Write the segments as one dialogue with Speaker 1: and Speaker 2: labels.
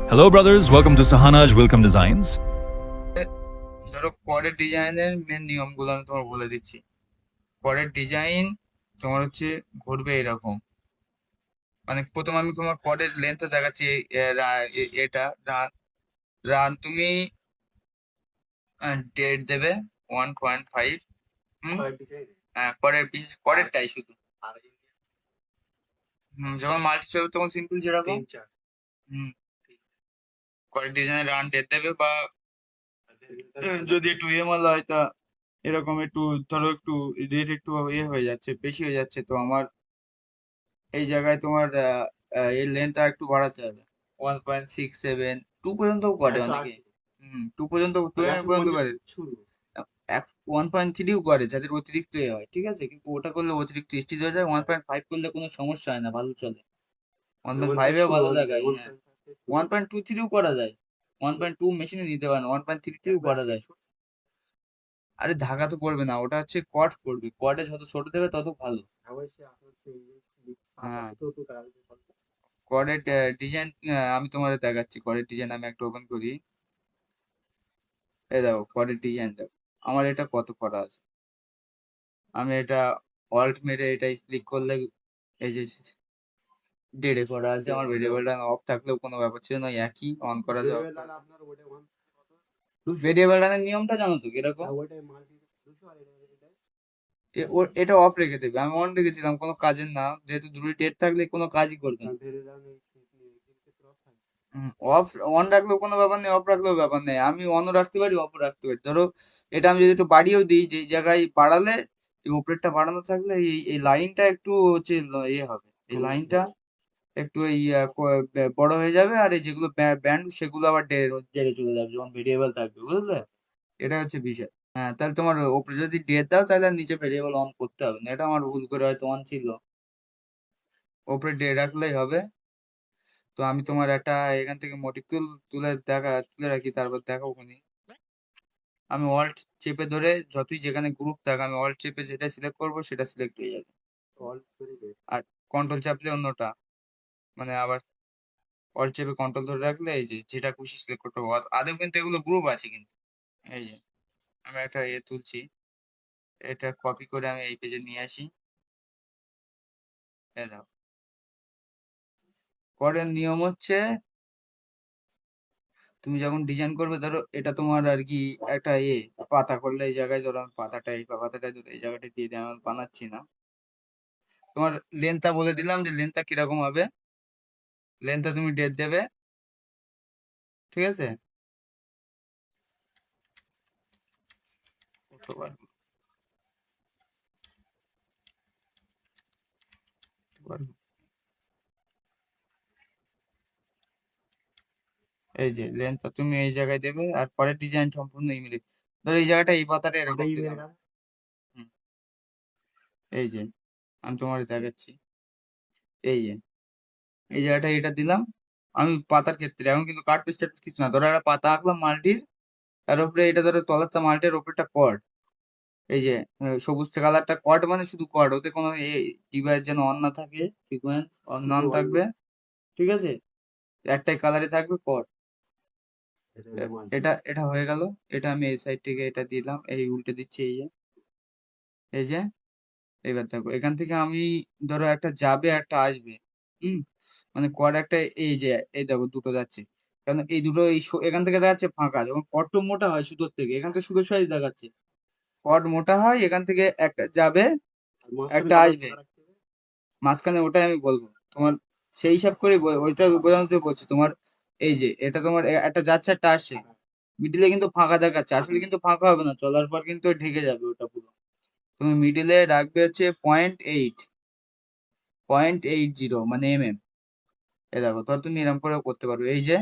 Speaker 1: Hello, brothers. Welcome to Sahanaj Welcome Designs.
Speaker 2: ধরো কোয়াডের ডিজাইনের main নিয়মগুলো আমি তোমার বলে দিচ্ছি। কোয়াডের ডিজাইন তোমার হচ্ছে ঘুরবে এরকম, মানে প্রথম আমি তোমার কোয়াডের লেন্থটা দেখাচ্ছি। এটা রান রান তুমি ডেট দেবে 1.5। হুম। হ্যাঁ, কোয়াডেরটাই শুধু। যখন মাল্টি চলবে তখন সিম্পল যেরকম। হুম। কোয়াডের ডিজাইনের রান ডেট দেবে, বা যদি একটু এমএল হয় তা এরকম একটু, ধরো একটু রেট একটু হয়ে যাচ্ছে, বেশি হয়ে যাচ্ছে, তো আমার এই জায়গায় তোমার এর লেন্থটা একটু বাড়াতে হবে। 1.67, 2 পর্যন্তও করে অনেকে। 2 পর্যন্ত, 2 পর্যন্ত করে। 1.3ও করে যাদের অতিরিক্ত হয়, ঠিক আছে, কিন্তু ওটা করলে অতিরিক্ত স্টিচ হয়ে যায়। 1.5 করলে কোনো সমস্যা হয় না, ভালো চলে। 1.5এও ভালো দেখায়, হ্যাঁ। 1.23ও করা যায়। 1.2 মেশিনে নিতে পারেন, 1.3ও করা যায়। আরে ঢাকা তো পড়বে না, ওটা হচ্ছে কট পড়বে। কটে যত ছোট দেবে তত ভালো। হ্যাঁ, করের ডিজাইন আমি তোমার দেখাচ্ছি। করের ডিজাইন আমি একটা ওপেন করি। এই দেখো করের ডিজাইন দেখো, আমার এটা কত করা আছে। আমি এটা অল্ট মেরে এটা ক্লিক করলে এই যে ডেডে করা আছে। আমার ভেরিয়েবলটা অফ থাকলেও কোনো ব্যাপার ছিল না, একই অন করা যাবে। ভেরিয়েবল রানের নিয়মটা জানো তো কিরকম? এটা অফ রেখে দেবে, আমি অন রেখেছিলাম কোনো কাজের না, যেহেতু দুটোই ডেট থাকলে কোনো কাজই করবে না। অফ অন রাখলেও কোনো ব্যাপার নেই, অফ রাখলেও ব্যাপার নেই। আমি অনও রাখতে পারি, অফও রাখতে পারি। ধরো এটা আমি যদি একটু বাড়িয়েও দিই, যে জায়গায় বাড়ালে এই উপরেরটা বাড়ানো থাকলে এই লাইনটা একটু হচ্ছে হবে, এই লাইনটা একটু বড় হয়ে যাবে, আর এই যেগুলো ব্যান্ড সেগুলো আবার ডেড়ে চলে যাবে যখন ভেরিয়েবল থাকবে, বুঝলে? এটা হচ্ছে বিষয়। হ্যাঁ, তাহলে তোমার ওপরে যদি ডেট দাও তাহলে আর নিচে ভেরিয়েবল অন করতে হবে না। এটা আমার ভুল করে হয়তো অন ছিল, ওপরে ডে রাখলেই হবে। তো আমি তোমার একটা এখান থেকে মোটিভ তুলে রাখি, তারপর দেখো ওখানে। আমি অল্ট চেপে ধরে যতই যেখানে গ্রুপ থাকে, আমি অল্ট চেপে যেটা সিলেক্ট করবো সেটা সিলেক্ট হয়ে যাবে। আর কন্ট্রোল চাপলে অন্যটা, মানে আবার অল্ট চেপে কন্ট্রোল ধরে রাখলে এই যে যেটা খুশি সিলেক্ট করতে পারবো। আদেও কিন্তু এগুলো গ্রুপ আছে কিন্তু। এই যে আমি একটা তুলছি, এটা কপি করে আমি এই পেজে নিয়ে আসি। এই দাও, পরের নিয়ম হচ্ছে তুমি যখন ডিজাইন করবে, ধরো এটা তোমার আর কি একটা পাতা করলে এই জায়গায়, ধরো আমি পাতাটা ধরো এই জায়গাটা দিয়ে দিই, আমি বানাচ্ছি না। তোমার লেন্থটা বলে দিলাম যে লেন্থটা কিরকম হবে। লেন্থটা তুমি ডেট দেবে, ঠিক আছে। কতবার কতবার? এই যে লেন্থটা তুমি এই জায়গায় দেবে, আর পরের ডিজাইন সম্পূর্ণ ইমেলে। ধরো এই জায়গাটা, এই পাতাটা এরকম দিলাম। হুম, এই যে আমি তোমার দেখাচ্ছি। এই যে এই জায়গাটা এটা দিলাম আমি পাতার ক্ষেত্রে। এখন কিন্তু কাট পেস্ট কিছু না, ধরো একটা পাতা আঁকলাম মাল্টির, তার উপরে এটা ধরো তলারটা মাল্টির উপরটা কর। এই যে সবুজ কালারটা কট, মানে শুধু কট, ওতে কোনো ডিভাইস যেন অন না থাকে, সিকোয়েন্স অন নন থাকবে, ঠিক আছে। একটাই কালারে থাকবে কট। এটা এটা হয়ে গেল। এটা আমি এই সাইড থেকে এটা দিলাম, এই উল্টে দিচ্ছি। এই যে এবার দেখো এখান থেকে আমি, ধরো একটা যাবে একটা আসবে। হুম। মানে কট একটা, এই যে এই দেখো দুটো যাচ্ছে, কারণ এই দুটো এখান থেকে দেখাচ্ছে ফাঁকা। যখন কট মোটা হয় সুতোর থেকে, এখান থেকে সুতোর সাইজ দেখাচ্ছে। কট মোটা হয়, এখান থেকে একটা যাবে একটা আসবে, মাঝখানে ওটাই আমি বলবো তোমার। সেই হিসাব করে ওইটা বোঝানোর জন্য বলছি তোমার। এই যে এটা তোমার একটা যাচ্ছে একটা আসছে, মিডিলে কিন্তু ফাঁকা দেখাচ্ছে, আসলে কিন্তু ফাঁকা হবে না, চলার পর কিন্তু ঢেকে যাবে ওটা পুরো। তুমি মিডিলে রাখবে হচ্ছে 0.8, 0.80, মানে এ দেখো, ধর তুমি এরকম করেও করতে পারো। এই যে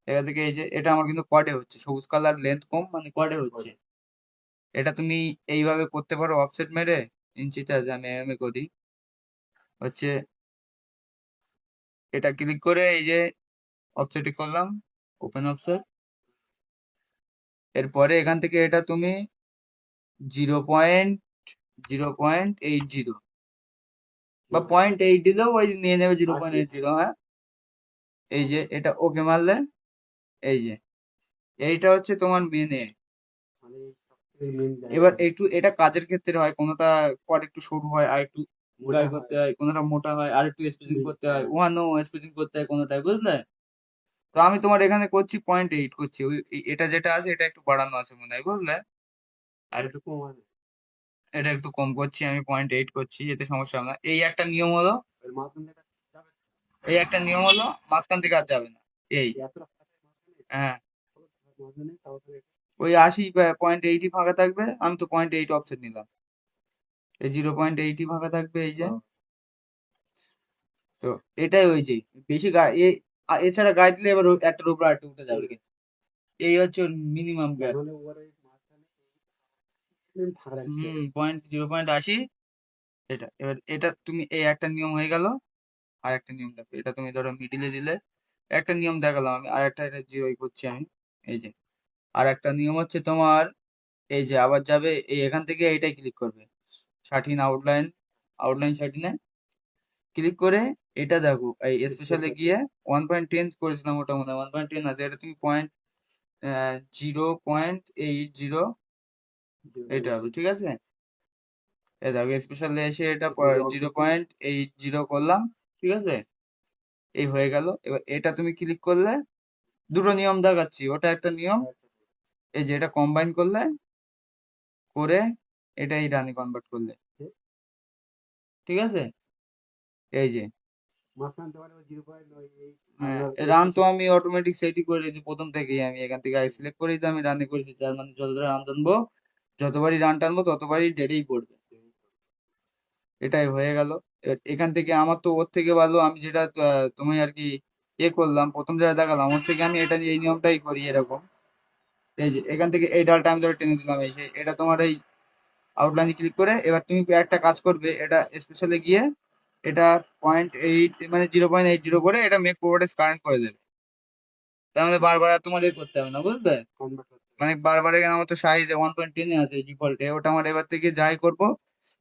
Speaker 2: এখান থেকে এই যে এটা আমার কিন্তু কোয়াডে হচ্ছে, সবুজ কালার লেন্থ কম, মানে কোয়াডে হচ্ছে। এটা তুমি এইভাবে করতে পারো অফসেট মেরে। ইঞ্চিতে আছে, আমি করি হচ্ছে, এটা ক্লিক করে এই যে অফসেটে করলাম, ওপেন অফসেট। এরপরে এখান থেকে এটা তুমি 0.80 বা 0.8 দিলেও ওই নিয়ে নেবে, 0.80, হ্যাঁ। এই যে এটা ওকে মারলে, এই যে এইটা হচ্ছে তোমার মেনে। এবার একটু এটা কাজের ক্ষেত্রে হয়, কোনোটা কর একটু সরু হয় আর একটু মোটাই করতে হয়, কোনোটা মোটা হয় আর একটু স্পেসিং করতে হয়, ওয়ানও স্পেসিং করতে হয় কোনোটায়, বুঝলে? তো আমি তোমার এখানে করছি 0.8 করছি, ওই এটা যেটা আছে এটা একটু বাড়ানো আছে মনে হয়, বুঝলে? আর একটু কম আছে, এটা একটু কম করছি আমি, 0.8 করছি, এতে সমস্যা হবে না। এই একটা নিয়ম হলো, এই একটা নিয়ম হলো, মাঝখান থেকে আর যাবে না। এই হ্যাঁ, ওই 80.8 ফাঁকা থাকবে, আমি তো 0.8 অফসেট নিলাম, এই 0.8 ফাঁকা থাকবে, এই যে। তো এটাই ওই যে বেশি এছাড়া গায়ে দিলে এবার একটার উপর আরেকটা উঠে যাবে কিন্তু। এই হচ্ছে মিনিমাম গ্যাপ। 0.80 এটা। এবার এটা তুমি, এই একটা নিয়ম হয়ে গেল। আর একটা নিয়ম দেখো, এটা তুমি ধরো মিডিলে দিলে, একটা নিয়ম দেখালাম আমি, আর একটা এটা জিরোই করছি আমি, এই যে। আর একটা নিয়ম হচ্ছে তোমার, এই যে আবার যাবে এই এখান থেকে এইটাই ক্লিক করবে, 13 আউটলাইন, আউটলাইন 13 ক্লিক করে এটা দেখো, এই স্পেশালে গিয়ে 1.10 করেছিলাম, ওটা মনে হয় 1.10 আছে, এটা তুমি 0.80 এটা হবে, ঠিক আছে? এই দেখো স্পেশালে এসে এটা 0.80 করলাম, ঠিক আছে? এই হয়ে গেল। এবার এটা তুমি ক্লিক করলে, দুটো নিয়ম দেখাচ্ছি, ওটা একটা নিয়ম, এই যে এটা কম্বাইন করলে, করে এটা এই রানে কনভার্ট করলে, ঠিক আছে? এই যে রান তো আমি অটোমেটিক সেটই করে দিয়েছি প্রথম থেকেই, আমি এখান থেকে সিলেক্ট করেই তো আমি রানে করেছি, যার মানে যতটা রান টানবো, যতবারই রান টানবো ততবারই ডেটেই পড়বে। এটাই হয়ে গেল। এখান থেকে আমার তো ওর থেকে ভালো, আমি যেটা তুমি আর কি করলাম, প্রথম যেটা দেখালাম ওর থেকে আমি এটা এই নিয়মটাই করি এরকম। এই যে এখান থেকে এই ডালটা আমি ধরে টেনে দিলাম, এই যে এটা তোমার এই আউটলাইনে ক্লিক করে, এবার তুমি একটা কাজ করবে, এটা স্পেশালে গিয়ে এটা 0.8 মানে 0.80 করে এটা মেক প্রপার্টিস কারেন্ট করে দেবে। তার মানে বারবার আর তোমার করতে হবে না, বুঝলে? মানে বারবার এখানে আমার তো সাইজ 1.10 আছে ডিফল্টে, ওটা আমার এবার থেকে যাই করবো,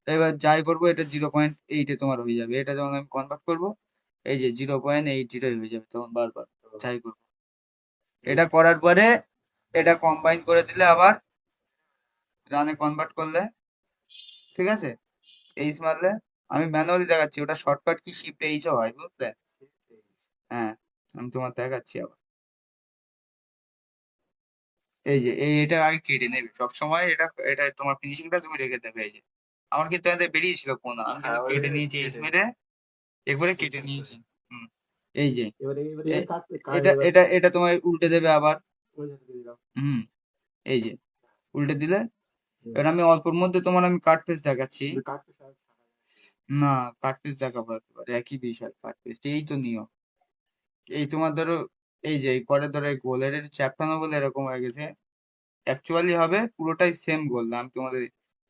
Speaker 2: এবার যাই করবো এটা 0.8 তোমার হয়ে যাবে, এটা যখন আমি কনভার্ট করবো, এই যে 0.80 হয়ে যাবে তখন বারবার যাই করবো। এটা করার পরে এটা কম্বাইন করে দিলে আবার রানে কনভার্ট করলে, ঠিক আছে? এইচ মারলে, আমি ম্যানুয়ালি দেখাচ্ছি, ওটা শর্টকাট কি শিফট এইচও হয়, বুঝলে? হ্যাঁ, আমি তোমার দেখাচ্ছি আবার। এই যে এটা আগে কেটে নেবে সব সময়, এটা এটা তোমার ফিনিশিংটা তুমি রেখে দেবে, এই যে। আমার কিন্তু এতে বেরিয়েছিল কোন, আমি কিন্তু কেটে নিয়েছি এইচ মেরে, একবারে কেটে নিয়েছি। হুম, এই যে এটা এটা এটা তোমার উল্টে দেবে আবার। হুম, এই যে উল্টে দিলে, এবার আমি অল্পর মধ্যে তোমার আমি কাট পেজ দেখাচ্ছি। না, কাট পেজ দেখাবো একেবারে একই বিষয়, কাট পেজ এই তো নিয়ম। এই তোমার ধরো, এই যে করে ধরো এই গোলের চ্যাপটানো বলে এরকম হয়ে গেছে, অ্যাকচুয়ালি হবে পুরোটাই সেম গোল, আমি তোমাদের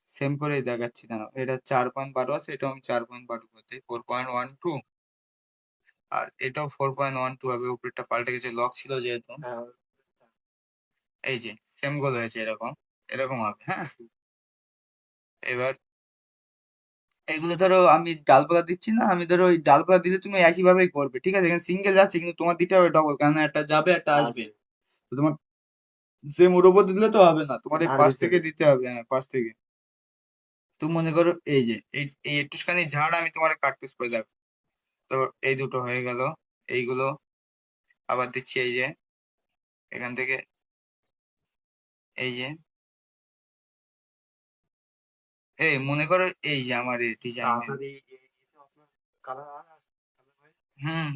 Speaker 2: সেম করে দেখাচ্ছি, দাঁড়াও। এটা 4.12 আছে, এটাও আমি 4.12 করছি, 4.12, আর এটাও 4.12 হবে, উপরেরটা পাল্টে গেছে, লক ছিল যেহেতু। এই যে সেম গোল হয়েছে, এরকম এরকম হবে, হ্যাঁ। এবার এগুলো ধরো আমি ডালপালা দিচ্ছি না, আমি ধরো ওই ডালপালা দিলে তুমি একই ভাবেই করবে, ঠিক আছে? এখানে সিঙ্গেল যাচ্ছে কিন্তু তোমার দিতে হবে ডবল, কারণ একটা যাবে একটা আসবে, তো তোমার সেম ওর উপর দিলে তো হবে না, তোমার এই পাশ থেকে দিতে হবে, হ্যাঁ পাশ থেকে। তুমি মনে করো এই যে এই একটুখানি ঝাড় আমি তোমার কাট পিস করে দেবো, তো এই দুটো হয়ে গেল। এইগুলো আবার দিচ্ছি, এই যে এখান থেকে, এই যে এই মনে করো এই যে আমার এই ডিজাইন, হুম হুম,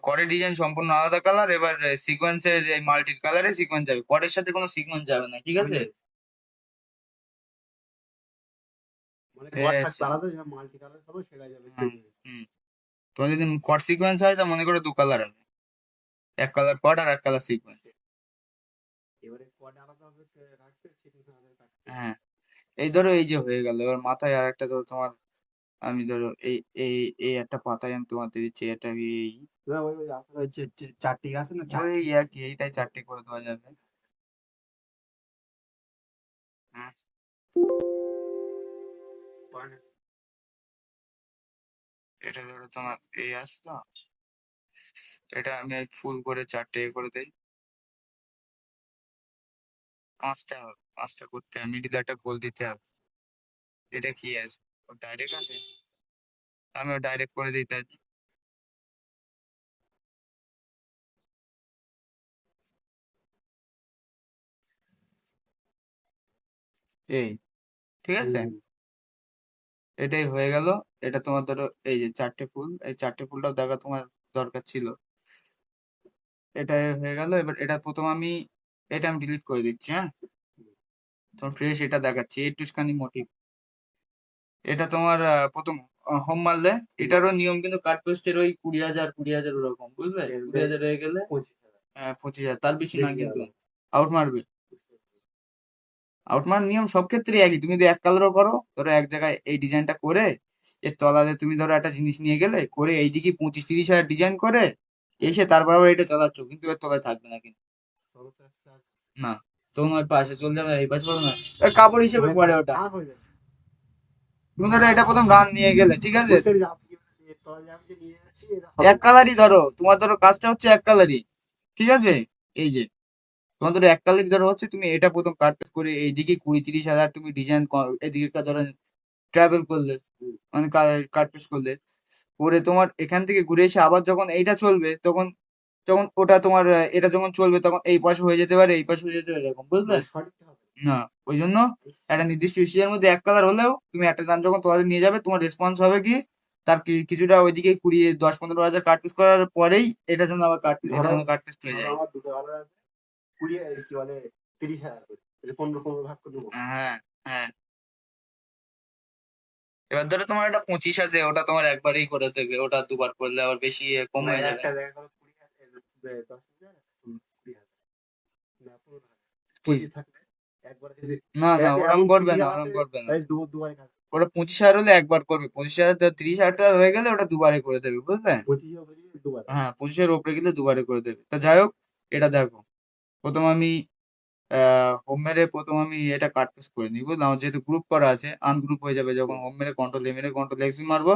Speaker 2: করে ডিজাইন সম্পূর্ণ আলাদা কালার, এবার সিকোয়েন্সের এই মাল্টির কালারে সিকোয়েন্স যাবে, করের সাথে কোনো সিকোয়েন্স যাবে না, ঠিক আছে? এই হচ্ছে। হুম হুম, তোমার যদি কট সিকোয়েন্স হয় তা মনে করো দু কালার হবে, এক কালার কট আর এক কালার সিকোয়েন্স। হ্যাঁ, এই ধরো এই যে হয়ে গেল, এবার মাথায় আর একটা ধরো তোমার, আমি ধরো এই এই এই একটা পাতায় আমি তোমার দিয়ে দিচ্ছি, এটা এই ওই আর কি, এইটাই 4টে করে দেওয়া যাবে। হ্যাঁ, এটা ধরো তোমার এই আছে তো, এটা আমি ফুল করে 4টে করে দেই। 5টা হবে, 5টা করতে হবে, মিডিলে একটা গোল দিতে হবে। এটা কি আছে? ও ডাইরেক্ট আছে, আমি ডাইরেক্ট করে দিই তাই। এই ঠিক আছে, এটাই হয়ে গেল। এটা তোমার ধরো এই যে 4টে ফুল, এই 4টে ফুলটাও দেখা তোমার দরকার ছিল। এটা হয়ে গেল। এবার এটা প্রথম আমি এটা আমি ডিলিট করে দিচ্ছি, হ্যাঁ। তোমার ফ্রেশ এটা দেখাচ্ছি, একটুখানি মোটিভ। এটা তোমার প্রথম হোম মারলে এটারও নিয়ম কিন্তু কাট পেস্টের ওই 20,000 20,000 ওরকম, বুঝলে? 20,000 হয়ে গেলে 25,000, তার বেশি না কিন্তু আউট মারবে। আউট মারার নিয়ম সব ক্ষেত্রেই একই। তুমি যদি এক কালারও করো, ধরো এক জায়গায় এই ডিজাইনটা করে এর তলাতে তুমি ধরো একটা জিনিস নিয়ে গেলে করে এইদিকে 25-30 হাজার ডিজাইন করে এসে তারপর আবার এটা চালাচ্ছ, কিন্তু এর তলায় থাকবে না কিন্তু। না, তোমার পাশে চলে যাবে, এই পাশে পাবে না, কাপড় হিসেবে পরে ওটা। তুমি ধরো এটা প্রথম রান নিয়ে গেলে, ঠিক আছে, এক কালারই ধরো, তোমার ধরো কাজটা হচ্ছে এক কালারই, ঠিক আছে। এই যে তোমার ধরো এক কালারই ধরো হচ্ছে, তুমি এটা প্রথম কাট করে এইদিকে 20-30 হাজার তুমি ডিজাইন, এদিকে ধরো ট্রাভেল করলে, মানে কাট করলে, করে তোমার এখান থেকে ঘুরে এসে আবার যখন এইটা চলবে তখন, তখন ওটা তোমার এটা যখন চলবে তখন এই পাশে হয়ে যেতে পারে, এই পাশে হয়ে যেতে পারে, এরকম, বুঝলে? না, ওই জন্য একটা নির্দিষ্ট ইস্যুর মধ্যে এক কালার হলেও তুমি একটা গান যখন তোমাদের নিয়ে যাবে, তোমার রেসপন্স হবে কি তার কিছুটা ওইদিকে 10-15 হাজার কাট পিস করার পরেই এটা যেন আবার কাট পিস, এটা যেন কাট পিস হয়ে যায়। আমার দুটো কালার আছে, 20 কি বলে 30,000 করে, 15 ভাগ করে দেবো। হ্যাঁ, হ্যাঁ। এবার ধরো তোমার একটা 25 আছে, ওটা তোমার একবারেই করে দেবে, ওটা দুবার করলে আবার বেশি কম হয়ে যাবে। একটা দেখা গেলো 20,000, 10,000, 20,000 না 15,000, 25 থাকলে একবার না, না, ওরকম করবে না, ওরকম করবে না। দুবারে ওটা 25,000 হলে একবার করবে, 25,000 30,000 টাকা হয়ে গেলে ওটা দুবারে করে দেবে, বুঝলে? 25,000 উপরে গেলে দুবারে, হ্যাঁ, 25,000 উপরে গেলে দুবারে করে দেবে। তা যাই হোক, এটা দেখো, প্রথম আমি হোম মেরে প্রথম আমি এটা কাট পেস্ট করে নিই, বুঝলাম? আমার যেহেতু গ্রুপ করা আছে, আনগ্রুপ হয়ে যাবে যখন হোম মেরে কন্ট্রোল এক্স মারবো,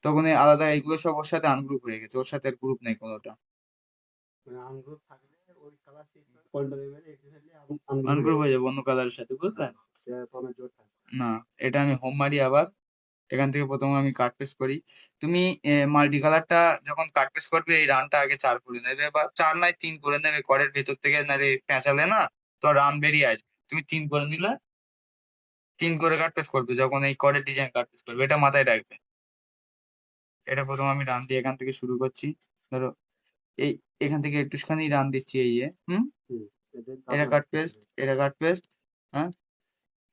Speaker 2: তখন এই আলাদা এইগুলো সব ওর সাথে আনগ্রুপ হয়ে গেছে, ওর সাথে আর গ্রুপ নেই কোনোটা। আনগ্রুপ থাকলে ওই কালার আনগ্রুপ হয়ে যাবে অন্য কালারের সাথে, বুঝলে? না, এটা আমি হোম মারি আবার, এখান থেকে প্রথমে আমি কাট পেস্ট করি। তুমি মাল্টি কালারটা যখন কাট পেস্ট করবে, এই রানটা আগে 4 করে নেবে, বা 4 নয় 3 করে নেবে, করের ভেতর থেকে নারে পেঁচালে না তো রান বেরিয়ে আসবে। তুমি 3 করে নিলে, 3 করে কাট পেস্ট করবে যখন এই করের ডিজাইন কাট পেস্ট করবে, এটা মাথায় রাখবে। এটা প্রথম আমি রান দিয়ে এখান থেকে শুরু করছি, ধরো এই এখান থেকে একটুখানি রান দিচ্ছি, এই যে এটা কাট পেস্ট, এটা কাট পেস্ট, হ্যাঁ।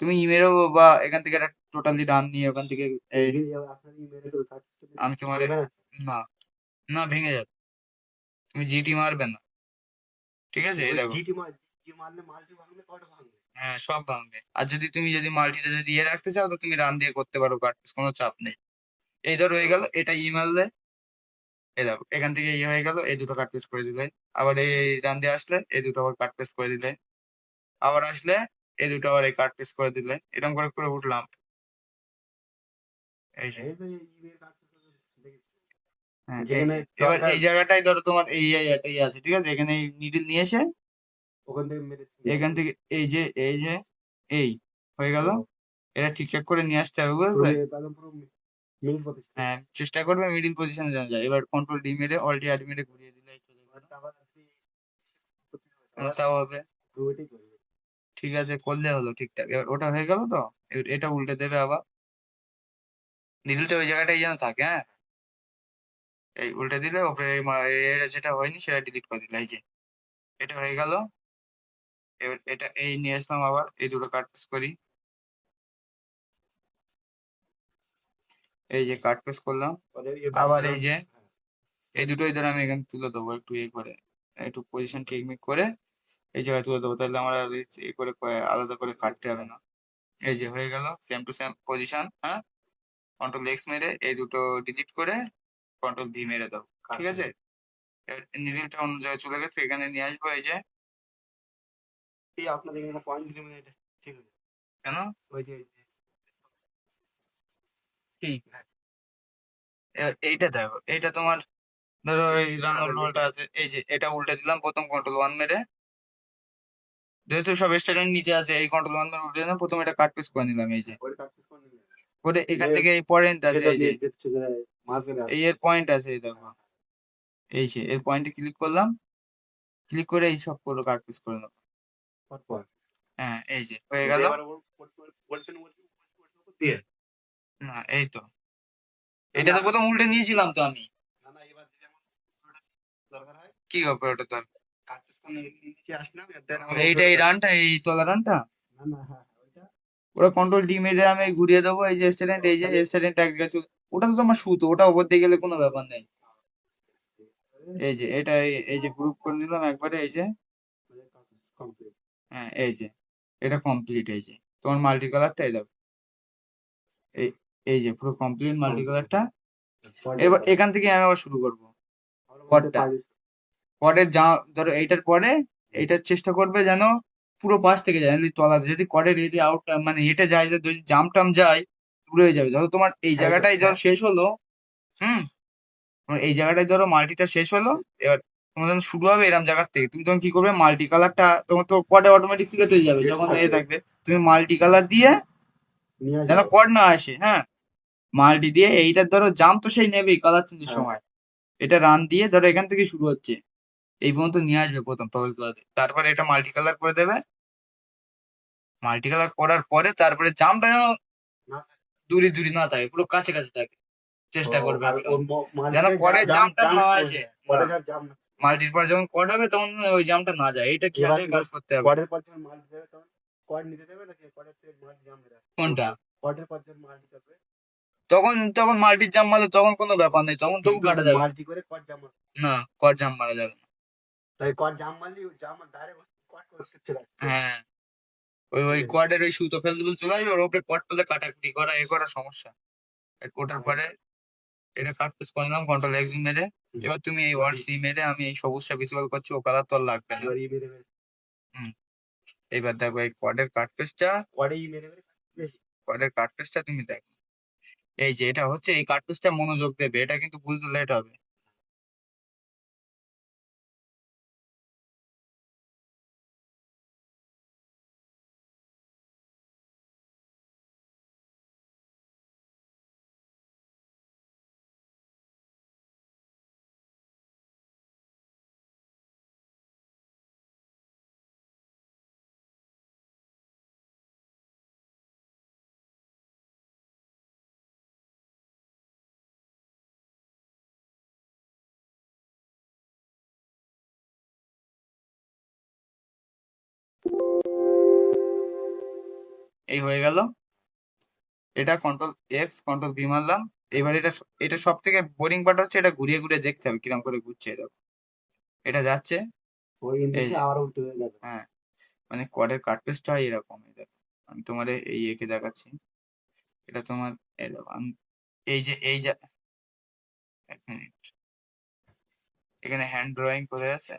Speaker 2: তুমি ইমেলও বা এখান থেকে একটা টোটালি রান নিয়ে ওখান থেকে আমি তোমার, না, না, ভেঙে যাবে, তুমি জিটি মারবে না, ঠিক আছে? এই দেখো, হ্যাঁ, সব ভাঙবে। আর যদি মাল্টিটা যদি ইয়ে রাখতে চাও তো তুমি রান দিয়ে করতে পারো কাট, কোনো চাপ নেই। এই ধর হয়ে গেল, এটা ইমেল দেয়, এই দেখো এখান থেকে ইয়ে হয়ে গেল, এই দুটো কাট পেস্ট করে দিলে, আবার এই রান দিয়ে আসলে এই দুটো আবার কাট পেস্ট করে দিলে, আবার আসলে এই দুটো আবার এই কাট পেস্ট করে দিলে, এরকম করে করে উঠলাম। এই যে, হ্যাঁ, এবার এই জায়গাটাই ধরো তোমার এই এটাই আছে, ঠিক আছে, এখানে এই মিডিল নিয়ে এসে ওখান থেকে এখান থেকে এই যে এই হয়ে গেল, এটা ঠিকঠাক করে নিয়ে আসতে হবে, বুঝলে? হ্যাঁ, চেষ্টা করবে মিডিল পজিশনে যেন যায়। এবার কন্ট্রোল ডি মেরে অল্টি আর মেরে ঘুরিয়ে দিলে তাও হবে, ঠিক আছে, করলে হলো ঠিকঠাক। এবার ওটা হয়ে গেল তো, এবার এটা উল্টে দেবে আবার, নিডলটা ওই জায়গাটাই যেন থাকে, হ্যাঁ। এই উল্টে দিলে ওপরে এর যেটা হয়নি সেটা ডিলিট করে দিলে, এই যে এটা হয়ে গেল। এবার এটা এই নিয়ে আসলাম, আবার এই দুটো কাট পেস্ট করি, এই যে কাট পেস্ট করলাম, আবার এই যে এই দুটোই ধরে আমি এখানে তুলে দেবো একটু ইয়ে করে, একটু পজিশন ঠিক মিক করে এই জায়গায় তুলে দেবো, তাহলে আমার আর ইয়ে করে আলাদা করে কাটতে হবে না। এই যে হয়ে গেল, সেম টু সেম পজিশন, হ্যাঁ। কন্ট্রোল এক্স মেরে এই দুটো ডিলিট করে কন্ট্রোল ভি মেরে দাও, ঠিক আছে। নিডলটা অন্য জায়গায় চলে গেছে, এখানে নিয়ে আসবো, এই যে এই আপনাদের এখানে পয়েন্ট দিলে এটা ঠিক আছে কেন? ওই যে ঠিক, এইটা দেখো, এইটা তোমার ধরো এই রান্নার রোলটা আছে, এই যে এটা উল্টে দিলাম, প্রথম কন্ট্রোল 1 মেরে, যেহেতু সব স্টুডেন্ট নিচে আছে, এই কন্ট্রোল 1 মেরে উল্টে দিলাম, প্রথমে এটা কাট পিস করে নিলাম, এই যে করে এখান থেকে এই পয়েন্ট আছে, এই যে এই এর পয়েন্ট আছে, এই দেখো, এই যে এর পয়েন্টে ক্লিক করলাম, ক্লিক করে এই সব পুরো কাট পিস করে নেবো। হ্যাঁ, এই যে হয়ে গেল। না, এই তো এটা তো প্রথম উল্টে নিয়েছিলাম তো আমি, কি ব্যাপার ওটা তো এইটা, এই রানটা, এই তলা রানটা ওরা কন্ট্রোল মেরে আমি ঘুরিয়ে দেবো, এই যে স্টুডেন্ট, এই যে স্টুডেন্ট এক গেছে, ওটা তো তোমার শুতো, ওটা ওপর দিয়ে গেলে কোনো ব্যাপার নেই। এই যে এটা এই যে গ্রুপ করে নিলাম একবারে, এই যে হ্যাঁ, এই যে এটা কমপ্লিট, এই যে তোমার মাল্টি কালারটা, এই দেখো, এই এই যে পুরো কমপ্লিট মাল্টি কালারটা। এবার এখান থেকে আমি আবার শুরু করবো পরটা, পরের যা ধরো এইটার পরে এইটার চেষ্টা করবে যেন পুরো পাশ থেকে যায়, যদি তলা, যদি করের এটি আউট মানে এটা যায়, যদি জাম টাম যায় পুরো হয়ে যাবে। ধরো তোমার এই জায়গাটাই ধরো শেষ হলো, হুম, তোমার এই জায়গাটায় ধরো মাল্টিটা শেষ হলো, এবার তোমার যখন শুরু হবে এরকম জায়গার থেকে, তুমি তখন কি করবে, মাল্টি কালারটা তোমার তো কডে অটোমেটিক সিলেক্ট হয়ে যাবে যখন এ থাকবে, তুমি মাল্টি কালার দিয়ে যেন কড না আসে, হ্যাঁ, মাল্টি দিয়ে এইটার ধরো জাম তো সেই নেবেই কালার চেঞ্জের সময়, এটা রান দিয়ে ধরো এখান থেকে শুরু হচ্ছে, এই পর্যন্ত নিয়ে আসবে প্রথম টগল কালারে, তারপরে এটা মাল্টি কালার করে দেবে, মাল্টি কালার করার পরে তারপরে জামটা যেন দূরে দূরে না থাকে, পুরো কাছে কাছে থাকে, চেষ্টা করবে একদম। যেন পরে জামটা না আসে, মাল্টির পর যখন কড হবে তখন ওই জামটা না যায়, এটা কি কাজ করতে হবে। কোনটা? তখন তখন মাল্টির জাম মারলে তখন কোনো ব্যাপার নেই, তখন তবু কাটা যাবে, না কড জাম মারা যাবে না। হ্যাঁ, ওই কোয়াডের ওই সুতো ফেলতে ফেলতে চলে আসবে, ওর উপরে কট পেলে কাটাকুটি করা এ করা সমস্যা। ওটার পরে এটা কাট পিস করে নিলাম কন্ট্রোল X মেরে, এবার তুমি এই ওয়ার্ড সি মেরে, আমি এই সবুজটা ভিজিবল করছি, ও কালার তো আর লাগবে না। হুম, এইবার দেখো এই কোয়াডের কাট পিসটা তুমি দেখো, এই যে এটা হচ্ছে, এই কাট পিসটা মনোযোগ দেবে, এটা কিন্তু বুঝতে লেট হবে। এই হয়ে গেল, এটা কন্ট্রোল V মারলাম। এবার এটা এটা সব থেকে বোরিং পার্ট হচ্ছে, এটা ঘুরিয়ে ঘুরিয়ে দেখতে হবে কিরম করে ঘুরছে, দেখো এটা যাচ্ছে, এই যে, হ্যাঁ, মানে কোয়াডের কাট পিসটা হয় এরকম, এই দেখো আমি তোমার এই একে দেখাচ্ছি, এটা তোমার এই দেখো, আমি এই যে এই যে, এক মিনিট, এখানে হ্যান্ড ড্রয়িং করে আছে,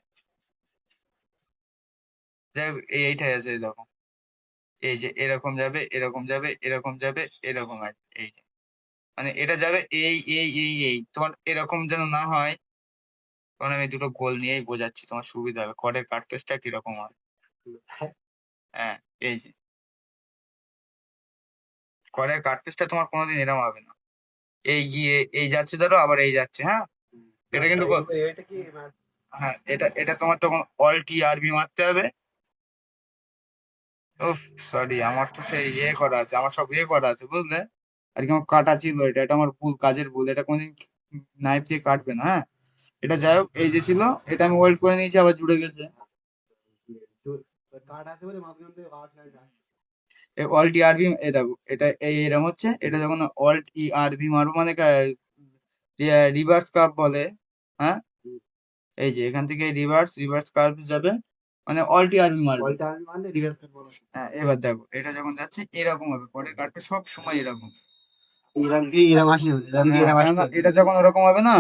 Speaker 2: যাই হোক, এইটাই আছে, এই দেখো, এই যে এরকম যাবে, এরকম যাবে, এরকম যাবে, এরকম আর এই যে, মানে এটা যাবে এই তোমার এরকম যেন না হয়, কারণ আমি দুটো গোল নিয়েই বোঝাচ্ছি, তোমার সুবিধা হবে, কর্ডের কাট পেসটা কিরকম হয়। হ্যাঁ, এই যে কর্ডের কাট পেসটা তোমার কোনোদিন এরকম হবে না, এই গিয়ে এই যাচ্ছে ধরো, আবার এই যাচ্ছে, হ্যাঁ, এটা কিন্তু হ্যাঁ, এটা এটা তোমার তখন অল-টি-আর-ভি মারতে হবে। উফ, সরি, আমার তো সেই ইয়ে করা আছে, আমার সব ইয়ে করা আছে বুঝলে, আর কি আমার কাটা ছিল, এটা এটা আমার ভুল, কাজের ভুল, এটা কোনদিন নাইফ দিয়ে কাটবে না, হ্যাঁ, এটা যাই হোক, এই যে ছিল, এটা আমি ওয়েল্ড করে নিয়েছি, আবার জুড়ে গেছে। অল-টি-আর-ভি, এই দেখো এটা এরকম হচ্ছে, এটা যখন অল-ই-আর-ভি মারবো মানে রিভার্স কার্ভ বলে, হ্যাঁ, এই যে এখান থেকে রিভার্স কার্ভ যাবে, মানে অল-টি-আর-ভি মারবে, হ্যাঁ, এবার দেখো এটা যখন যাচ্ছে এরকম হবে, পরের কার্ভটা সব সময় এরকম, না, এটা যখন ওরকম হবে না,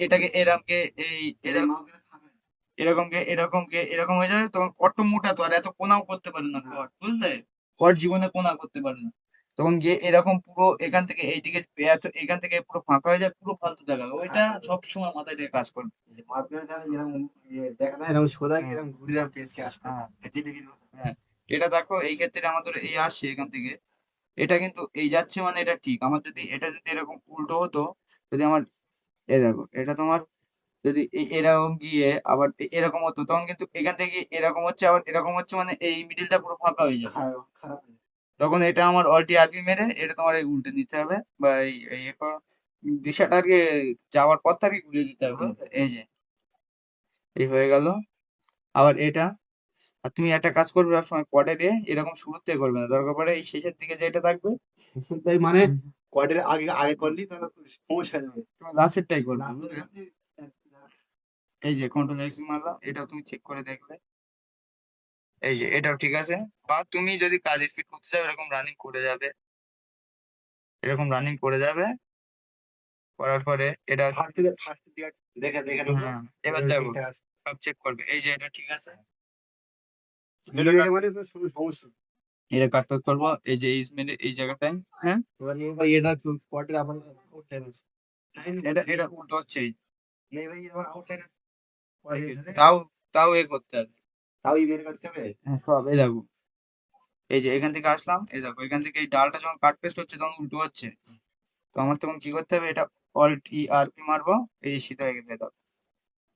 Speaker 2: এটাকে এরকমকে এই এরকমকে এরকম হয়ে যাবে, তখন কত মোটা, তো আর এত কোনাও করতে পারে না কট, বুঝলে, কট জীবনে কোনা করতে পারে না, তখন গিয়ে এরকম পুরো এখান থেকে এইদিকে এখান থেকে পুরো ফাঁকা হয়ে যায়, পুরো ফালতু দেখাবে। ওইটা সবসময় মাথায় রেখে কাজ করবে। হ্যাঁ হ্যাঁ, এটা দেখো এই ক্ষেত্রে আমাদের এই আসছে এখান থেকে, এটা কিন্তু এই যাচ্ছে মানে এটা ঠিক। আমার যদি এটা যদি এরকম উল্টো হতো, যদি আমার এই দেখো এটা তোমার যদি এরকম গিয়ে আবার এরকম হতো, তখন কিন্তু এখান থেকে এরকম হচ্ছে আবার এরকম হচ্ছে, মানে এই মিডিলটা পুরো ফাঁকা হয়ে যাবে। তখন এটা আমার অল্টি আরবি মেরে এটা তোমার এই উল্টে দিতে হবে, বা এই দিশাটা আর কি যাওয়ার পথটা আর কি ঘুরিয়ে দিতে হবে। এই যে এই হয়ে গেল। আবার এটা, আর তুমি একটা কাজ করবে সবসময় কোয়াডে দিয়ে এরকম শুরুর থেকে করবে না, দরকার পড়ে এই শেষের দিকে যেটা থাকবে
Speaker 3: তাই মানে কোয়ার্টারে আগে আগে করলি তাহলে সমস্যা হয়ে যাবে।
Speaker 2: তুমি লাস্টেরটাই করবে, বুঝলে? এই যে কন্ট্রোল এক্স মারলাম, এটাও তুমি চেক করে দেখবে। এই যে এটাও ঠিক আছে। বা তুমি যদি কাজ স্পিড করতে চাও এরকম রানিং করে যাবে, এরকম রানিং করে যাবে, করার পরে এটা
Speaker 3: ফার্স্ট দিকে দেখে দেখে নেবো।
Speaker 2: হ্যাঁ, এবার দেখো সব চেক করবে। এই যে এটা ঠিক আছে,
Speaker 3: ভিডিও দেখে মানে তো সমস্যা।
Speaker 2: এটা কাট করবো। এই যে এই মিনিট এই জায়গাটায়, হ্যাঁ
Speaker 3: এবার এটা কোয়ার্টারে আমার আউটলাইন আছে।
Speaker 2: এটা উল্টো হচ্ছে এই।
Speaker 3: এই ভাই আমার আউটলাইন
Speaker 2: তাও তাও এ করতে হবে।
Speaker 3: তাও বের করতে হবে।
Speaker 2: হ্যাঁ, সব এই দেখো, এই যে এখান থেকে আসলাম, এই দেখো এখান থেকে এই ডালটা যখন কাট পেস্ট হচ্ছে তখন উল্টো হচ্ছে। তো আমার তখন কি করতে হবে, এটা অল্ট ই আর পি মারবো, এই যে সিধা হয়ে গেছে। দেখো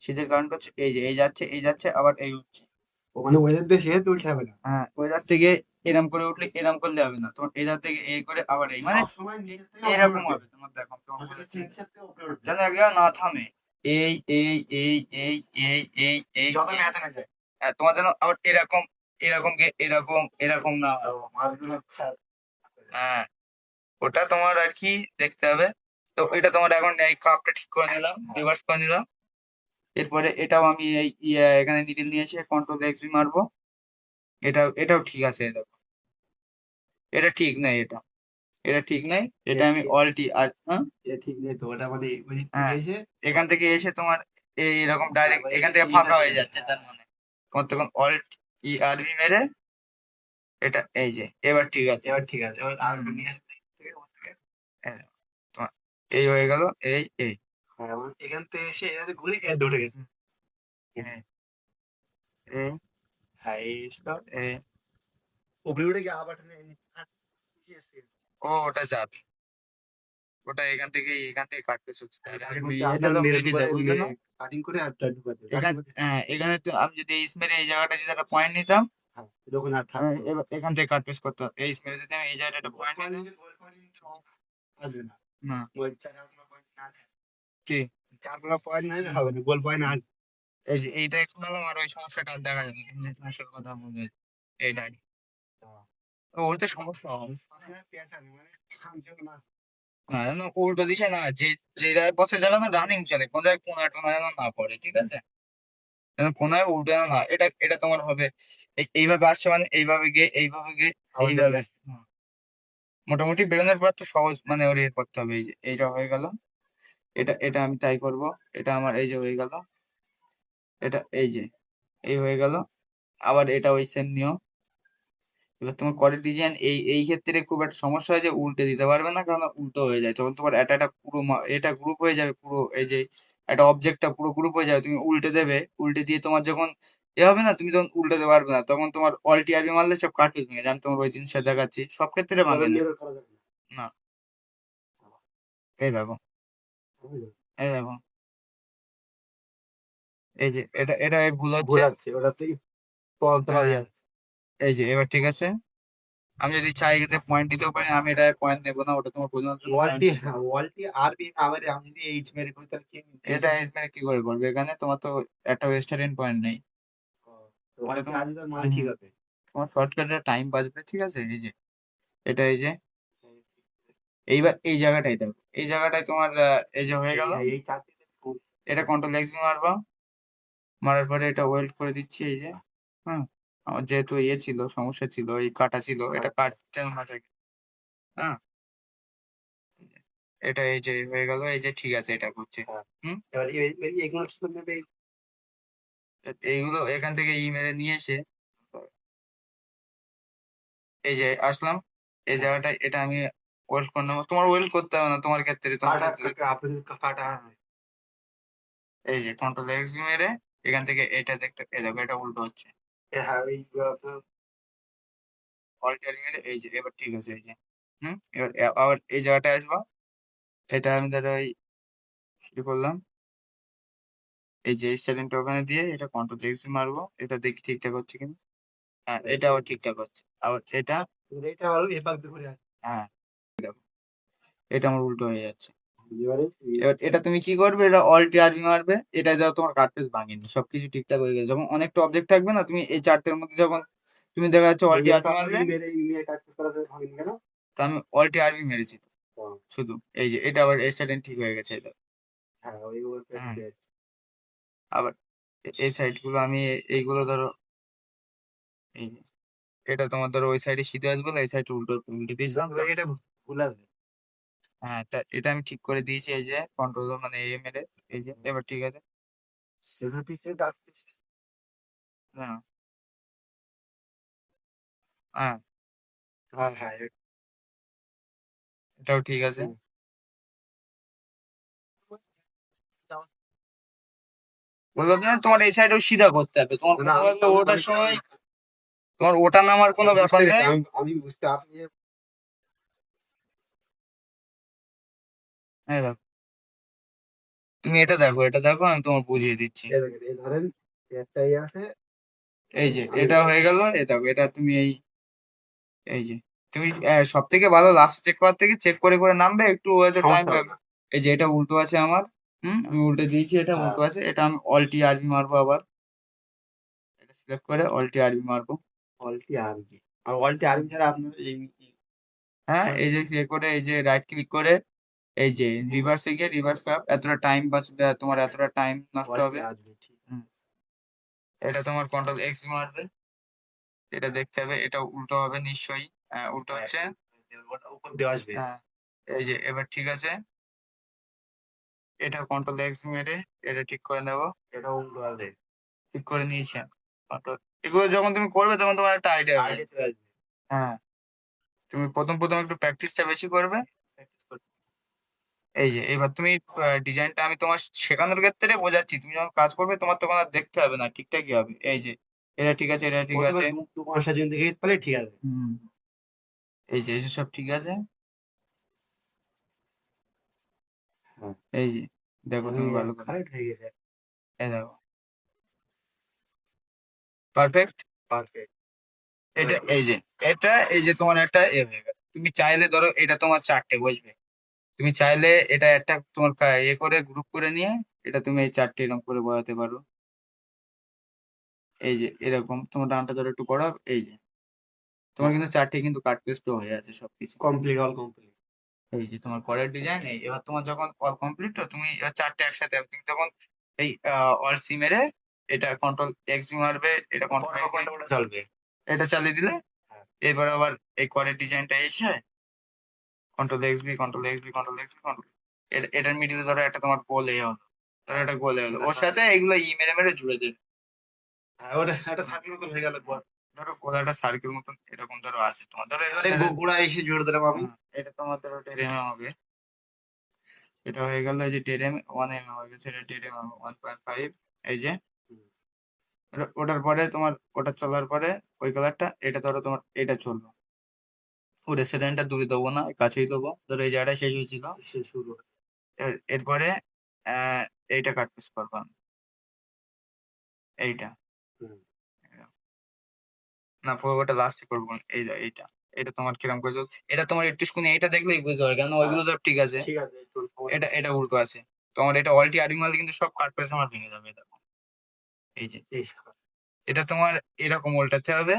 Speaker 2: শীতের কারণটা হচ্ছে এই যে এই যাচ্ছে এই যাচ্ছে আবার এই উঠছে।
Speaker 3: ওখানে ওয়েদার দিয়ে সে তুলতে হবে না।
Speaker 2: হ্যাঁ, ওইধার থেকে এরম করে উঠলে এরম করলে হবে না, তোমার এই ধার থেকে এই করে আবার এই, মানে
Speaker 3: সবসময় নিচের থেকে
Speaker 2: এরকম হবে তোমার। দেখো তোমার বলেছি, যেন একদম না থামে। এই এই এই এই এই এই এই
Speaker 3: যত
Speaker 2: এই।
Speaker 3: মেয়াদে না যায়।
Speaker 2: হ্যাঁ, তোমার যেন আবার এরকম এরকম এরকম এরকম না হয়।
Speaker 3: মাছগুলো
Speaker 2: হ্যাঁ, ওটা তোমার আর কি দেখতে হবে। তো এটা তোমার এখন এই কাপটা ঠিক করে নিলাম, রিভার্স করে নিলাম। এরপরে এটাও আমি এই এখানে নিডল নিয়ে এসে কন্ট্রোল এক্স বি মারবো। এটাও ঠিক আছে, এই দেখো এটা ঠিক নাই, এটা এটা ঠিক নাই। এটা আমি অল্টি আর হ্যাঁ
Speaker 3: এটা ঠিক নেই তো, ওটা মানে ওই দিক
Speaker 2: হ্যাঁ,
Speaker 3: থেকে এসে
Speaker 2: এখান থেকে এসে তোমার এইরকম ডাইরেক্ট এখান থেকে ফাঁকা হয়ে যাচ্ছে, তার মানে তোমার তখন অল্ট ই আর বি মেরে এটা এই যে এবার ঠিক আছে।
Speaker 3: এবার ঠিক আছে। এবার আর
Speaker 2: হুম,
Speaker 3: নিয়ে আসবে থেকে ওখান থেকে।
Speaker 2: এই দেখো, তোমার এই হয়ে গেল। এই এই
Speaker 3: হ্যাঁ, এবার এখান থেকে এসে এখানে ঘুরে এ ধরে গেছে।
Speaker 2: এই এই
Speaker 3: হ্যাঁ এই stop।
Speaker 2: এই
Speaker 3: উপরে উঠে গিয়ে আবার টেনে আর নিচে এসে
Speaker 2: ওটা যাবে, ওটা এখান থেকে কাটতে হচ্ছে, তাহলে
Speaker 3: আগে
Speaker 2: ওই
Speaker 3: করতে
Speaker 2: এটা
Speaker 3: আপনার
Speaker 2: তো
Speaker 3: মেরে
Speaker 2: বেরিয়ে যায়, বুঝলে না?
Speaker 3: কাটিং করে আর টাইট ঢুকাতে হবে।
Speaker 2: হ্যাঁ, এখানে তো আমি যদি এই স্মেরে এই জায়গাটা যদি একটা পয়েন্ট নিতাম,
Speaker 3: হ্যাঁ, যখন আর
Speaker 2: হ্যাঁ,
Speaker 3: থাকতো
Speaker 2: এখান থেকে কাট পেস্ট করতে হতো। এই স্মেরে যদি আমি এই জায়গাটা একটা পয়েন্ট নিতাম।
Speaker 3: গোল পয়েন্ট আসবে না।
Speaker 2: না
Speaker 3: ওই চার কোনো পয়েন্ট না
Speaker 2: কি,
Speaker 3: চার কোনো পয়েন্ট না হবে না, গোল পয়েন্ট আর
Speaker 2: এই যে এইটা এক্স মারলাম আর ওই সমস্যাটা আর দেখা যাবে না। তুমি যে সমস্যার কথা বললে এইটাই, তো ওতে সমস্যা হবে
Speaker 3: পেঁচানো মানে থামছে না।
Speaker 2: না, যেন উল্টো দিশে না, যে যে পথে যেন না রানিং চলে, কোন জায়গায় কোনা টোনা যেন না পড়ে, ঠিক আছে? যেন কোনায় উল্টো যেন না, এটা এটা তোমার হবে এইভাবে আসছে, মানে এইভাবে গিয়ে এইভাবে গিয়ে এইভাবে। হুম। মোটামুটি বেরোনোর পর তো সহজ, মানে ওর ইয়ে করতে হবে। এই যে এইটা হয়ে গেল, এটা এটা আমি তাই করব। এটা আমার এই যে হয়ে গেল, এটা এই যে এই হয়ে গেল। আবার এটা ওই সেম নিয়ম। এবার তোমার কোয়াডের ডিজাইন এই এই ক্ষেত্রে খুব একটা সমস্যা হয় যে উল্টে দিতে পারবে না, কারণ উল্টো হয়ে যায় তখন তোমার এটা পুরো এটা গ্রুপ হয়ে যাবে পুরো। এই যে একটা অবজেক্টটা পুরো গ্রুপ হয়ে যাবে, তুমি উল্টে দেবে, উল্টে দিয়ে তোমার যখন এ হবে না, তুমি তখন উল্টাতে পারবে না, তখন তোমার অল্টি আরবি মারলে সব কাটুন ভেঙে যায়। আমি তোমার ওই জিনিসটা দেখাচ্ছি, সব ক্ষেত্রে ভাঙে না।
Speaker 3: নির্ভর করা যাবে
Speaker 2: না, এই দেখো,
Speaker 3: না।
Speaker 2: এই দেখো, এই যে এটা এটা এর ভুল হচ্ছে।
Speaker 3: ঘোরাচ্ছে ওটা থেকে তলা
Speaker 2: হ্যাঁ,
Speaker 3: দিয়ে আসছে।
Speaker 2: এই যে এবার ঠিক আছে। আমি যদি চাই এতে পয়েন্ট দিতেও পারি, আমি এটা পয়েন্ট নেবো না, ওটা তোমার বোঝানোর জন্য point
Speaker 3: ওয়ালটি
Speaker 2: দিলাম।
Speaker 3: হ্যাঁ ওয়ালটি আর বি আমাদের আমি যদি এইচ মেরে করি তাহলে কি
Speaker 2: এটা মানে কি করে করবে, এখানে তোমার তো একটা ওয়েস্টার্ন পয়েন্ট নেই। মানে
Speaker 3: ওয়ালটি আর বি মানে ঠিক আছে।
Speaker 2: তোমার শর্টকাটে টাইম বাঁচবে, ঠিক আছে? এই যে এটা এই যে এইবার এই জায়গাটাই দেখো, এই জায়গাটায় তোমার এই যে হয়ে গেল।
Speaker 3: এই চারটি
Speaker 2: এটা কন্ট্রোল এক্স মারবা, মারার পরে এটা ওয়েল্ড করে দিচ্ছি। এই যে হ্যাঁ, আমার যেহেতু ইয়ে ছিল, সমস্যা ছিল, এই কাটা ছিল, এটা কাটতে না থাকে। হ্যাঁ, এটা এই যে হয়ে গেল, এই যে ঠিক আছে, এটা করছে। হুম,
Speaker 3: এবার এইগুলো কি করবে?
Speaker 2: এইগুলো এখান থেকে ই মেরে নিয়ে এসে এই যে আসলাম, এই জায়গাটা এটা আমি ওয়েল্ড করে নেবো। তোমার ওয়েল্ড করতে হবে না তোমার ক্ষেত্রে, তোমার
Speaker 3: কাটা
Speaker 2: ক্ষেত্রে
Speaker 3: আপনি কাটা
Speaker 2: এই যে কন্ট্রোল এক্স মেরে এখান থেকে এটা দেখতে, এই দেখো এটা উল্টো হচ্ছে।
Speaker 3: হ্যাঁ ওই আপনার
Speaker 2: অল্টার মেরে এই যে এবার ঠিক আছে এই যে। এবার আবার এই জায়গাটায় আসবা। এটা আমি ধরো ওই কি করলাম, এই যে স্টাইলিংটা ওখানে দিয়ে এটা কন্ট্রোল এক্স মারবো, এটা দেখি ঠিকঠাক হচ্ছে কিনা। হ্যাঁ এটা আবার ঠিকঠাক হচ্ছে। আবার এটা,
Speaker 3: এটা আবার এপাক দিয়ে ঘুরে আসে।
Speaker 2: হ্যাঁ এটা আমার উল্টো হয়ে যাচ্ছে।
Speaker 3: এবারে
Speaker 2: এবার এটা তুমি কি করবে, এটা অল্টি আরবি মারবে, এটা যাও তোমার কাট পেজ ভাঙেনি, সবকিছু ঠিকঠাক হয়ে গেছে। যখন অনেকটা অবজেক্ট থাকবে না, তুমি এই চারটের মধ্যে যখন তুমি দেখা যাচ্ছে অল্টি আরবি মারবে,
Speaker 3: মেরে মেরে কাটতে করা যায় ভাঙেনি কেন?
Speaker 2: তো আমি অল্টি আরবি মেরেছি তো
Speaker 3: ও,
Speaker 2: শুধু। এই যে এটা আবার স্টার্টিং ঠিক হয়ে গেছে এটা।
Speaker 3: হ্যাঁ ওই ওর
Speaker 2: হ্যাঁ
Speaker 3: পেটে
Speaker 2: আবার এই সাইড গুলো আমি এইগুলো ধরো, এই যে এটা তোমার ধরো ওই সাইডে সিধে আসবে না, এই সাইড উল্টো উল্টে দিয়েছিলাম তো।
Speaker 3: এটা ভুল আছে।
Speaker 2: হ্যাঁ তা এটা আমি ঠিক করে দিয়েছি, এই যে কন্ট্রোল মানে এ মেরে, এই যে এবার ঠিক আছে।
Speaker 3: সেলফি পিছিয়ে তার পিছিয়ে
Speaker 2: হ্যাঁ হ্যাঁ
Speaker 3: হ্যাঁ হ্যাঁ
Speaker 2: এটাও ঠিক আছে। বললাম না তোমার এই সাইডেও সিধা করতে হবে, তোমার
Speaker 3: না
Speaker 2: কোনো একটা ওঠার সময় তোমার ওটা নামার কোনো ব্যাপার নেই।
Speaker 3: আমি বুঝতে আপনি
Speaker 2: হ্যাঁ দেখো, তুমি এটা দেখো, এটা দেখো আমি তোমার বুঝিয়ে দিচ্ছি।
Speaker 3: এই ধরেন একটাই আছে
Speaker 2: এই যে এটা হয়ে গেল, এই দেখো এটা তুমি এই যে তুমি সব থেকে ভালো লাস্ট চেক করার থেকে চেক করে করে নামবে, একটু হয়তো টাইম
Speaker 3: সমস্যা হবে
Speaker 2: লাগবে। এই যে এটা উল্টো আছে আমার, আমি উল্টে দিয়েছি, এটা
Speaker 3: হ্যাঁ
Speaker 2: উল্টো আছে, এটা আমি অল্টি আরবি মারবো আবার। এটা সিলেক্ট করে অল্টি আরবি মারবো।
Speaker 3: অল্টি আরবি আর অল্টি আরবি ছাড়া আপনার এই
Speaker 2: হ্যাঁ এই যে ইয়ে করে এই যে রাইট ক্লিক করে এই যে রিভার্সে গিয়ে রিভার্স করা, এতটা টাইম বাঁচবে, তোমার এতটা টাইম নষ্ট
Speaker 3: অল্টি
Speaker 2: হবে।
Speaker 3: আরবি ঠিক
Speaker 2: হুম, এটা তোমার কন্ট্রোল এক্স মারবে, এটা দেখতে হবে এটা উল্টো হবে নিশ্চয়ই। হ্যাঁ উল্টো হচ্ছে।
Speaker 3: ওটা উপর দিয়ে আসবে
Speaker 2: হ্যাঁ এই যে এবার ঠিক আছে, এটা কন্ট্রোল এক্স মেরে এটা ঠিক করে নেবো।
Speaker 3: এটা উল্টো আসবে
Speaker 2: ঠিক করে নিয়েছি আমি। কন্ট্রোল এগুলো যখন তুমি করবে তখন তোমার একটা আইডিয়া হবে।
Speaker 3: আইডি চলে আসবে
Speaker 2: হ্যাঁ তুমি প্রথম প্রথম একটু প্র্যাকটিসটা বেশি করবে। প্র্যাকটিস করবে। এই যে এবার তুমি ডিজাইনটা আমি তোমার শেখানোর ক্ষেত্রে বোঝাচ্ছি, তুমি যখন কাজ করবে তোমার তখন আর দেখতে হবে না, ঠিকঠাকই হবে। এই যে এটা ঠিক আছে, এটা ঠিক
Speaker 3: প্রথমে
Speaker 2: আছে।
Speaker 3: দু মাস যদি দেখে পেলে ঠিক আছে
Speaker 2: হুম এই যে এসব সব ঠিক আছে।
Speaker 3: হ্যাঁ
Speaker 2: এই যে দেখো তুমি ভালো করে,
Speaker 3: কারেক্ট হয়ে গেছে
Speaker 2: এই দেখো পারফেক্ট।
Speaker 3: পারফেক্ট
Speaker 2: এটা এই যে এটা এই যে তোমার একটা এ হয়ে গেল। তুমি চাইলে ধরো এটা তোমার চারটে বুঝবে, তুমি চাইলে এটা একটা তোমার এ করে গ্রুপ করে নিয়ে এটা তুমি এই চারটে এরকম করে বোঝাতে পারো। এই যে এরকম তোমার ডানটা ধরো একটু করো, এই যে তোমার কিন্তু চারটে কিন্তু কাট পেস্ট হয়ে আছে সবকিছু।
Speaker 3: কমপ্লিট অল কমপ্লিট
Speaker 2: এই যে তোমার পরের ডিজাইন এই, এবার তোমার যখন অল কমপ্লিট তো তুমি এবার চারটে একসাথে হবে। তুমি তখন এই অল সি মেরে এটা কন্ট্রোল এক্স মারবে, এটা কন্ট্রোল
Speaker 3: ওটা চলবে
Speaker 2: এটা চালিয়ে দিলে
Speaker 3: হ্যাঁ
Speaker 2: এবার আবার এই পরের ডিজাইনটা এসে control X B control X B control X B control, এটার মিডিলে ধরো একটা তোমার গোল এ হলো, ধরো একটা গোল এ হলো, ওর সাথে এগুলো ই মেরে মেরে জুড়ে দেবে।
Speaker 3: হ্যাঁ ওটা একটা সার্কেল মতন হয়ে গেল পর
Speaker 2: ধরো গোল একটা সার্কেল মতন এরকম ধরো আছে তোমার, ধরো
Speaker 3: এবারে গোড়া এসে জুড়ে দিলাম আমি
Speaker 2: এটা তোমার ধরো 10 mm হবে। এটা হয়ে গেল এই যে 10 mm 1 mm হয়ে গেছে, এটা 10 mm 1.5। এই যে ওটার পরে তোমার ওটা চলার পরে ওই কালারটা এটা ধরো তোমার এটা চললো, ও রেস্টুরেন্টটা দূরে দেবো না, কাছেই দেবো, ধরো এই জায়গাটা শেষ হয়েছিল।
Speaker 3: সে শুরু
Speaker 2: এরপরে আহ এইটা কাট পিস করবো আমি, এইটা
Speaker 3: হুম।
Speaker 2: না ওটা লাস্টে করবো না, এইটা এটা তোমার কিরম করে এটা তোমার একটু শুনে এইটা দেখলেই বুঝতে পারবে, কেন ওইগুলো সব ঠিক আছে,
Speaker 3: ঠিক আছে একটু
Speaker 2: এটা এটা উল্টো আছে। তোমার এটা অল্টি আর্মি মারলে কিন্তু সব কাট পেস আমার ভেঙে যাবে, দেখো এই যে
Speaker 3: এই
Speaker 2: এটা তোমার এরকম উল্টাতে হবে।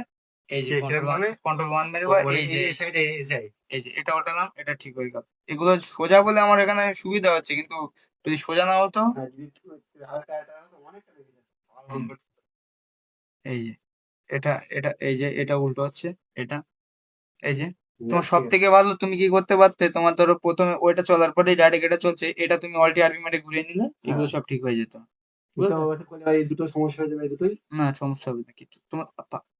Speaker 2: এই যে
Speaker 3: কিরকম মানে
Speaker 2: কন্ট্রোল ওয়ান মেরে বা
Speaker 3: মানে
Speaker 2: এই যে
Speaker 3: এই সাইডে এই সাইড
Speaker 2: এই যে এটা ওঠালাম, এটা ঠিক হয়ে গেল। এগুলো সোজা বলে আমার এখানে সুবিধা হচ্ছে, কিন্তু যদি সোজা না হতো।
Speaker 3: যদি একটু হালকা এটা অনেকটা লেগে যাবে
Speaker 2: হুম, এই যে এটা এটা এই যে এটা উল্টো হচ্ছে এটা। এই যে তোমার সব থেকে ভালো তুমি কি করতে পারতে, তোমার ধরো প্রথমে ওইটা চলার পরে ডাইরেক্ট এটা চলছে, এটা তুমি অল্টি আরবি মেরে ঘুরিয়ে নিলে এগুলো সব ঠিক হয়ে যেত। বুঝলে?
Speaker 3: এই দুটো সমস্যা হয়ে যাবে এই দুটোই
Speaker 2: না সমস্যা হবে না কিছু, তোমার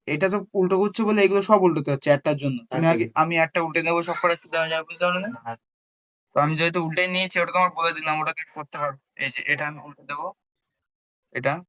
Speaker 2: এটা তো উল্টো করছো বলে এগুলো সব উল্টোতে হচ্ছে একটার জন্য। তুমি
Speaker 3: একটার
Speaker 2: আগে, আমি একটা উল্টে দেবো সব করে, সুবিধা হয়ে যাবে, বুঝতে পারলে না? তো আমি যেহেতু উল্টে নিয়েছি ওটা তোমার বলে দিলাম, ওটাকে করতে পারবো। এই যে এটা আমি উল্টে দেবো, এটা